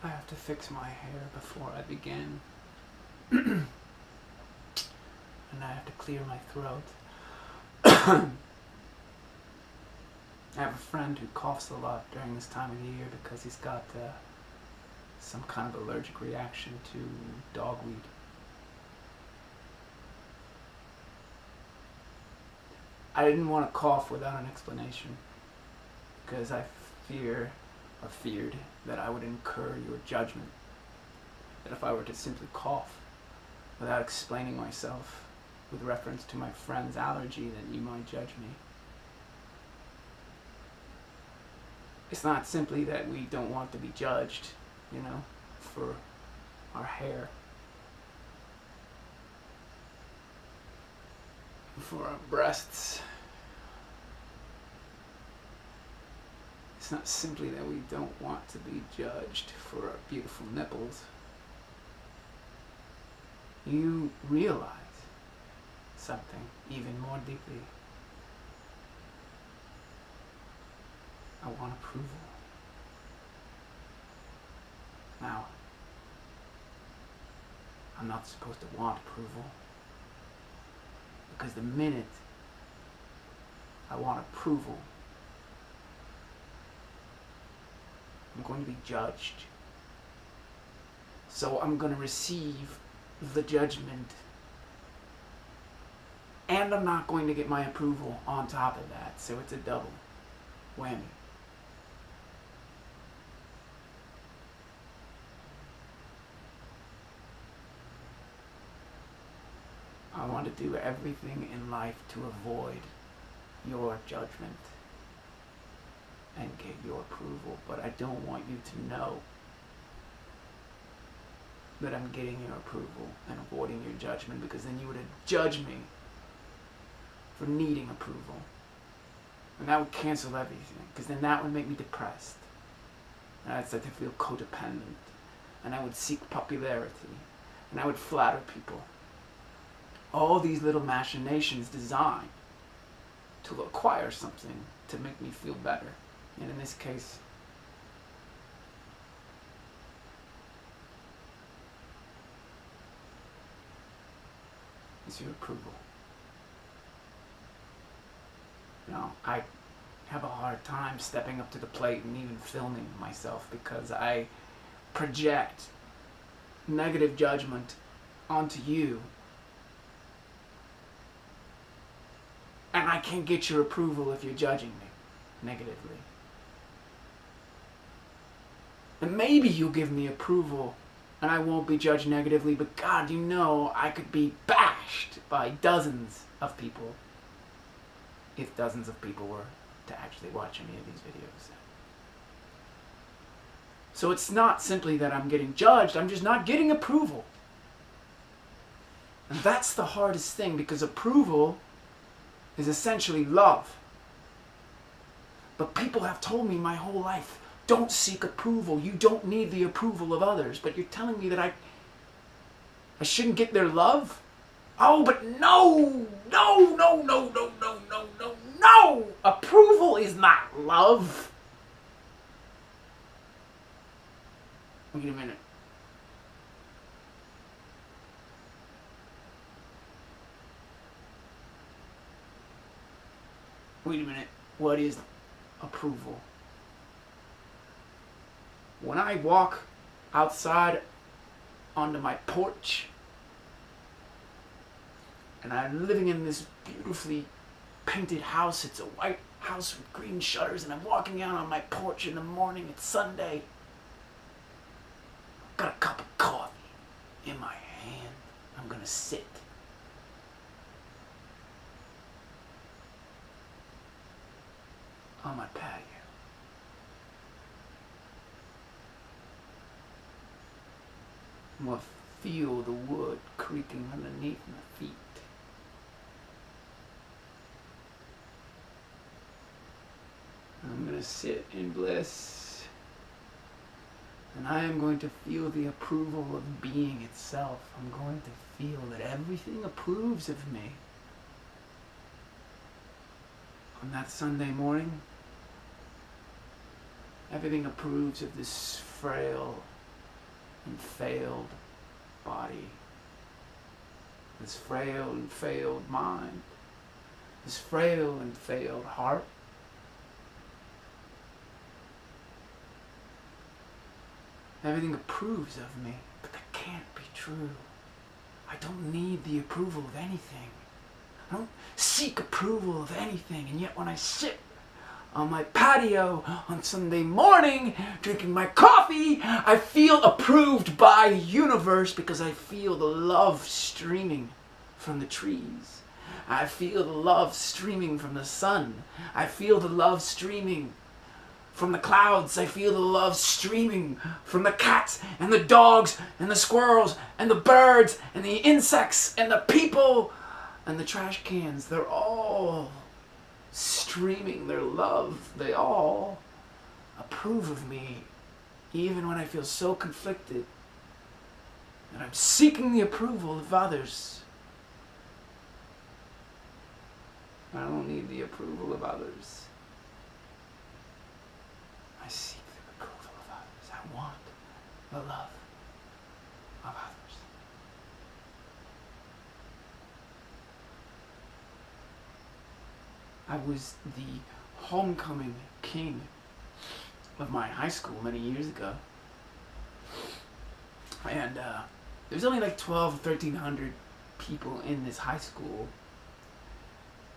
I have to fix my hair before I begin. And I have to clear my throat. I have a friend who coughs a lot during this time of the year because he's got some kind of allergic reaction to dogweed. I didn't want to cough without an explanation because I feared that I would incur your judgment. That if I were to simply cough without explaining myself with reference to my friend's allergy, that you might judge me. It's not simply that we don't want to be judged, for our hair, for our breasts. It's not simply that we don't want to be judged for our beautiful nipples. You realize something even more deeply. I want approval. Now, I'm not supposed to want approval, because the minute I want approval, I'm going to be judged. So I'm going to receive the judgment, and I'm not going to get my approval on top of that. So it's a double whammy. I want to do everything in life to avoid your judgment and get your approval, but I don't want you to know that I'm getting your approval and avoiding your judgment, because then you would judge me for needing approval. And that would cancel everything, because then that would make me depressed. And I'd start to feel codependent. And I would seek popularity. And I would flatter people. All these little machinations designed to acquire something to make me feel better. And in this case, it's your approval. I have a hard time stepping up to the plate and even filming myself, because I project negative judgment onto you, and I can't get your approval if you're judging me negatively. And maybe you'll give me approval and I won't be judged negatively, but God, I could be bashed by dozens of people if dozens of people were to actually watch any of these videos. So it's not simply that I'm getting judged, I'm just not getting approval. And that's the hardest thing, because approval is essentially love. But people have told me my whole life, don't seek approval. You don't need the approval of others. But you're telling me that I shouldn't get their love? Oh, but no! No! Approval is not love. Wait a minute. What is approval? When I walk outside onto my porch and I'm living in this beautifully painted house, it's a white house with green shutters, and I'm walking out on my porch in the morning, it's Sunday, I've got a cup of coffee in my hand, I'm gonna sit. On my patio. I'm gonna feel the wood creaking underneath my feet. I'm gonna sit in bliss. And I am going to feel the approval of being itself. I'm going to feel that everything approves of me. On that Sunday morning, everything approves of this frail, and failed body, this frail and failed mind, this frail and failed heart. Everything approves of me, but that can't be true. I don't need the approval of anything. I don't seek approval of anything, and yet when I sit on my patio on Sunday morning, drinking my coffee, I feel approved by the universe because I feel the love streaming from the trees. I feel the love streaming from the sun. I feel the love streaming from the clouds. I feel the love streaming from the cats and the dogs and the squirrels and the birds and the insects and the people and the trash cans. They're all streaming their love. They all approve of me, even when I feel so conflicted that I'm seeking the approval of others. I don't need the approval of others. I seek the approval of others. I want the love of others. I was the homecoming king of my high school many years ago. And there was only like 1,200 or 1,300 people in this high school.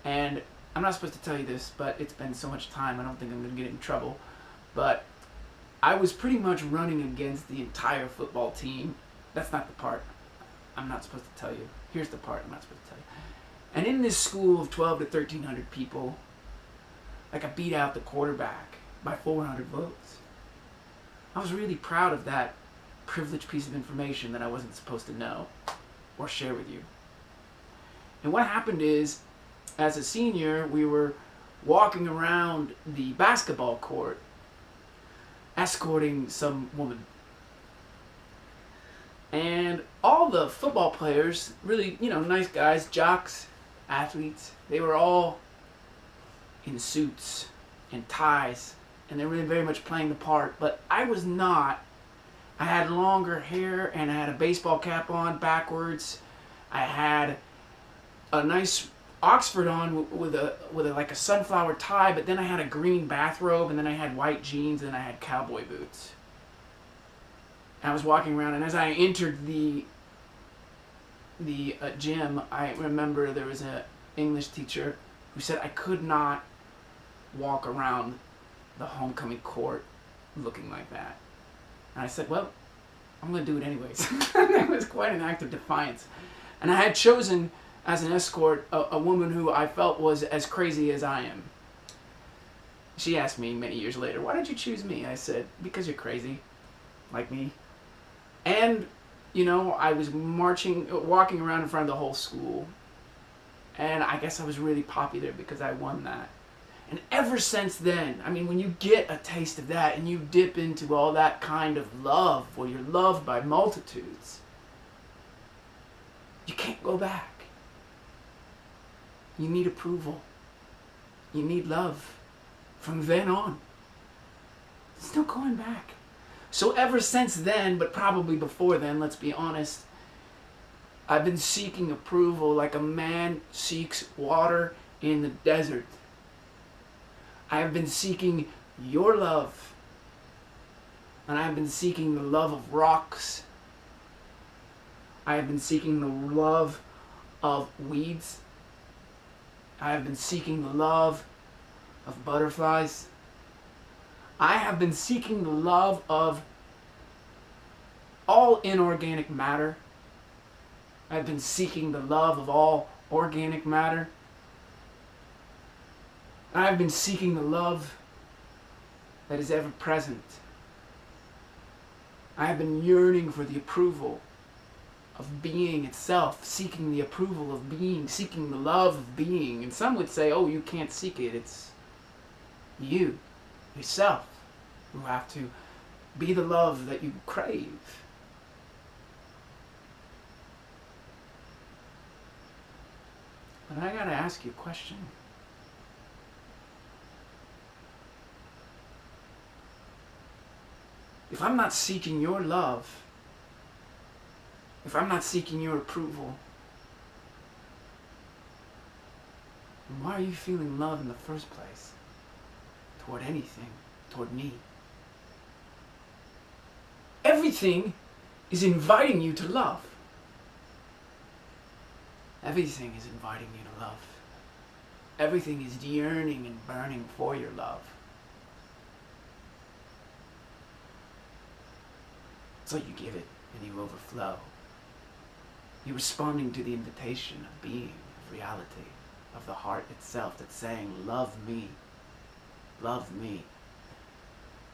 And I'm not supposed to tell you this, but it's been so much time, I don't think I'm going to get in trouble. But I was pretty much running against the entire football team. That's not the part I'm not supposed to tell you. Here's the part I'm not supposed to tell you. And in this school of 1,200 to 1,300 people, like, I beat out the quarterback by 400 votes. I was really proud of that privileged piece of information that I wasn't supposed to know or share with you. And what happened is, as a senior, we were walking around the basketball court escorting some woman. And all the football players, really, nice guys, jocks, athletes, they were all in suits and ties, and they were really very much playing the part, but I was not. I had longer hair, and I had a baseball cap on backwards. I had a nice Oxford on with a like a sunflower tie, but then I had a green bathrobe, and then I had white jeans, and I had cowboy boots. And I was walking around, and as I entered the gym, I remember there was an English teacher who said I could not walk around the homecoming court looking like that. And I said, well, I'm going to do it anyways. That was quite an act of defiance. And I had chosen as an escort a woman who I felt was as crazy as I am. She asked me many years later, why did you choose me? I said, because you're crazy, like me. And, I was walking around in front of the whole school. And I guess I was really popular because I won that. And ever since then, when you get a taste of that and you dip into all that kind of love, where you're loved by multitudes, you can't go back. You need approval. You need love. From then on, there's no going back. So ever since then, but probably before then, let's be honest, I've been seeking approval like a man seeks water in the desert. I have been seeking your love, and I have been seeking the love of rocks. I have been seeking the love of weeds. I have been seeking the love of butterflies. I have been seeking the love of all inorganic matter. I've been seeking the love of all organic matter. I've been seeking the love that is ever present. I have been yearning for the approval of being itself, seeking the approval of being, seeking the love of being. And some would say, oh, you can't seek it. It's you, yourself, who have to be the love that you crave. But I gotta ask you a question. If I'm not seeking your love, if I'm not seeking your approval, then why are you feeling love in the first place? Toward anything, toward me. Everything is inviting you to love. Everything is inviting you to love. Everything is yearning and burning for your love. So you give it and you overflow. You're responding to the invitation of being, of reality, of the heart itself that's saying, love me. Love me.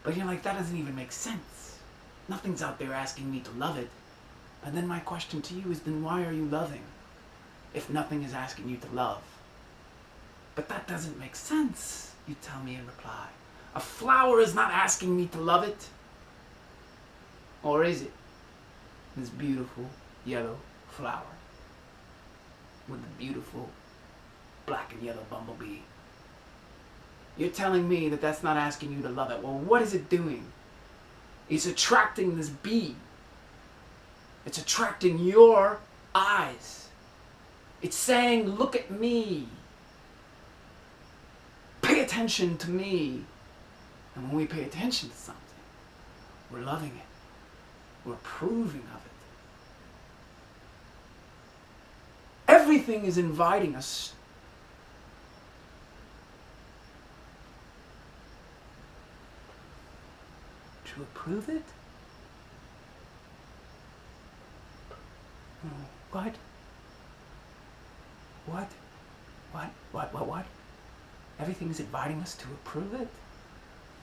But you're like, that doesn't even make sense. Nothing's out there asking me to love it. And then my question to you is, then why are you loving if nothing is asking you to love? But that doesn't make sense, you tell me in reply. A flower is not asking me to love it. Or is it? This beautiful yellow flower with the beautiful black and yellow bumblebee. You're telling me that that's not asking you to love it. Well, what is it doing? It's attracting this bee. It's attracting your eyes. It's saying, look at me. Pay attention to me. And when we pay attention to something, we're loving it. We're approving of it. Everything is inviting us to approve it? What? What? Everything is inviting us to approve it?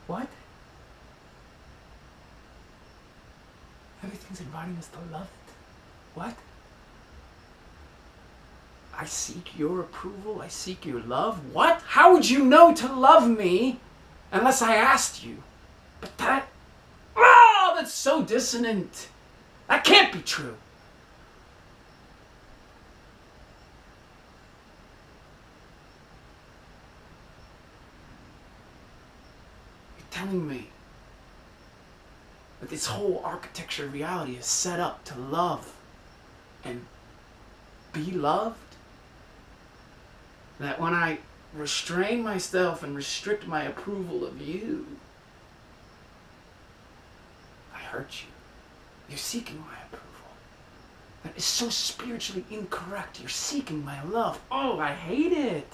What? Everything's inviting us to love it? What? I seek your approval? I seek your love? What? How would you know to love me unless I asked you? But that's so dissonant. That can't be true. You're telling me that this whole architecture of reality is set up to love and be loved? That when I restrain myself and restrict my approval of you, I hurt you. You're seeking my approval. That is so spiritually incorrect. You're seeking my love. Oh, I hate it.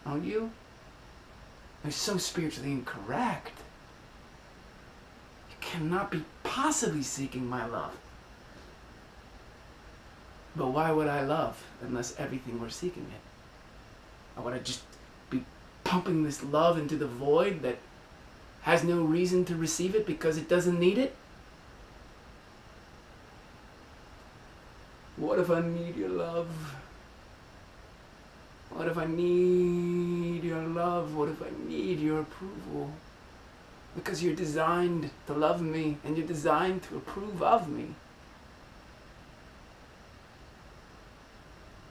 Don't you? It's so spiritually incorrect. You cannot be possibly seeking my love. But why would I love unless everything were seeking it? Or would I just be pumping this love into the void that has no reason to receive it because it doesn't need it? What if I need your love? What if I need your love? What if I need your approval? Because you're designed to love me and you're designed to approve of me.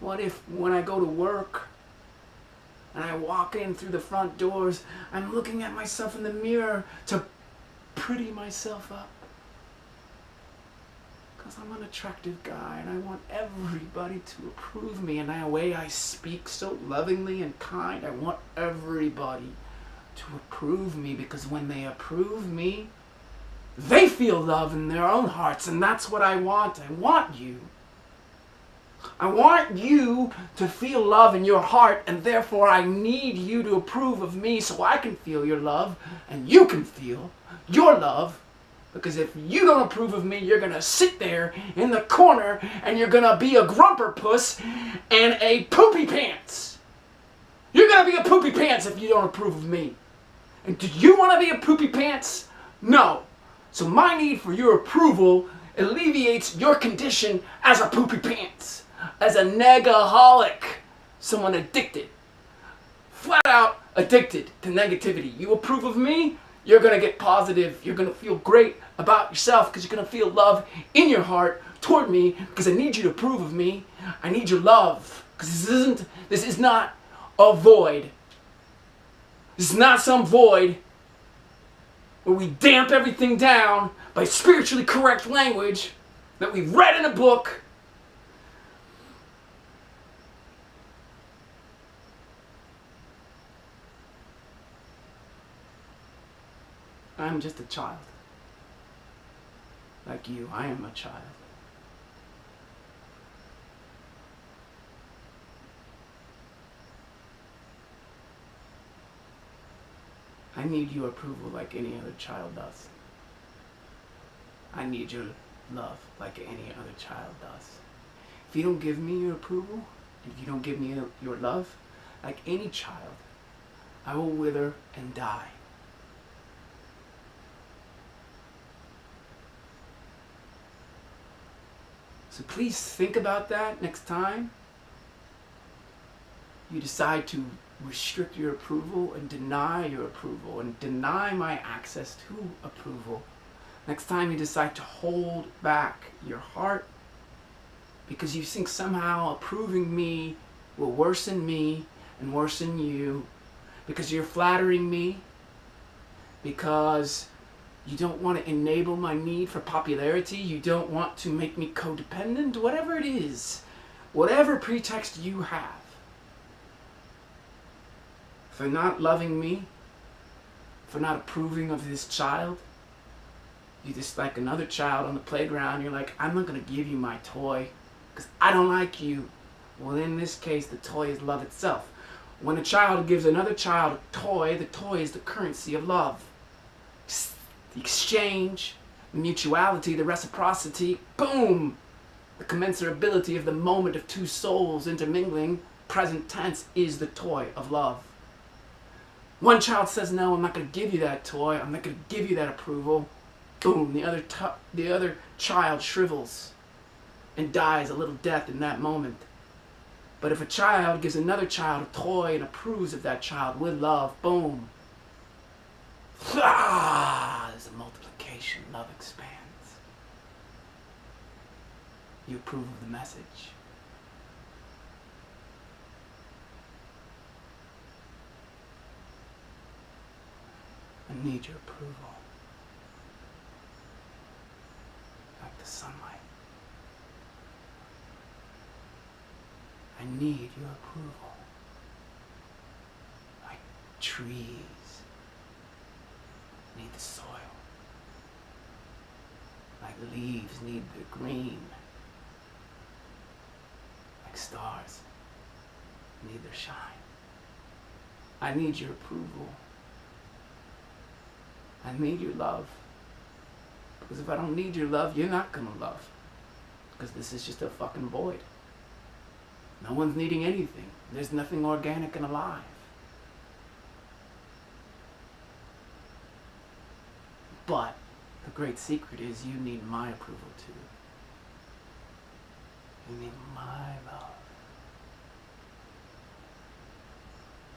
What if when I go to work and I walk in through the front doors, I'm looking at myself in the mirror to pretty myself up? Because I'm an attractive guy and I want everybody to approve me, and the way I speak so lovingly and kind, I want everybody to approve me, because when they approve me, they feel love in their own hearts, and that's what I want. I want you. I want you to feel love in your heart, and therefore I need you to approve of me so I can feel your love and you can feel your love. Because if you don't approve of me, you're going to sit there in the corner and you're going to be a grumper puss and a poopy pants. You're going to be a poopy pants if you don't approve of me. And do you want to be a poopy pants? No. So my need for your approval alleviates your condition as a poopy pants, as a negaholic, someone addicted, flat out addicted to negativity. You approve of me, you're going to get positive, you're going to feel great about yourself because you're going to feel love in your heart toward me, because I need you to approve of me. I need your love, because this is not a void. This is not some void where we damp everything down by spiritually correct language that we read in a book I'm just a child. Like you, I am a child. I need your approval like any other child does. I need your love like any other child does. If you don't give me your approval, if you don't give me your love, like any child, I will wither and die. So please think about that next time you decide to restrict your approval and deny your approval and deny my access to approval. Next time you decide to hold back your heart because you think somehow approving me will worsen me and worsen you, because you're flattering me, because you don't want to enable my need for popularity, you don't want to make me codependent, whatever it is, whatever pretext you have for not loving me, for not approving of this child. You just like another child on the playground, you're like, I'm not going to give you my toy because I don't like you. Well, in this case, the toy is love itself. When a child gives another child a toy, the toy is the currency of love. The exchange, the mutuality, the reciprocity, boom! The commensurability of the moment of two souls intermingling, present tense, is the toy of love. One child says, no, I'm not going to give you that toy, I'm not going to give you that approval. Boom, the other child shrivels and dies a little death in that moment. But if a child gives another child a toy and approves of that child with love, boom. There's a multiplication, love expands. You approve of the message. I need your approval. Like the sunlight. I need your approval. Like trees need the soil. Like leaves need the green. Like stars need their shine. I need your approval. I need your love. Because if I don't need your love, you're not gonna love. Because this is just a fucking void. No one's needing anything. There's nothing organic and alive. But the great secret is you need my approval too. You need my love.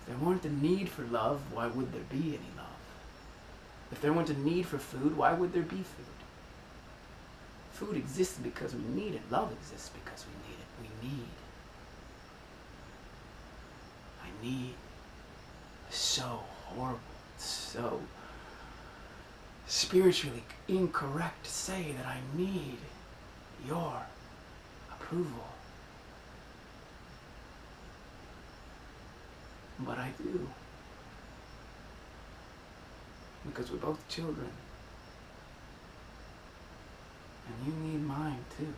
If there weren't a need for love, why would there be any love? If there weren't a need for food, why would there be food? Food exists because we need it. Love exists because we need it. We need. I need. So horrible, so spiritually incorrect to say that I need your approval. But I do. Because we're both children. And you need mine too.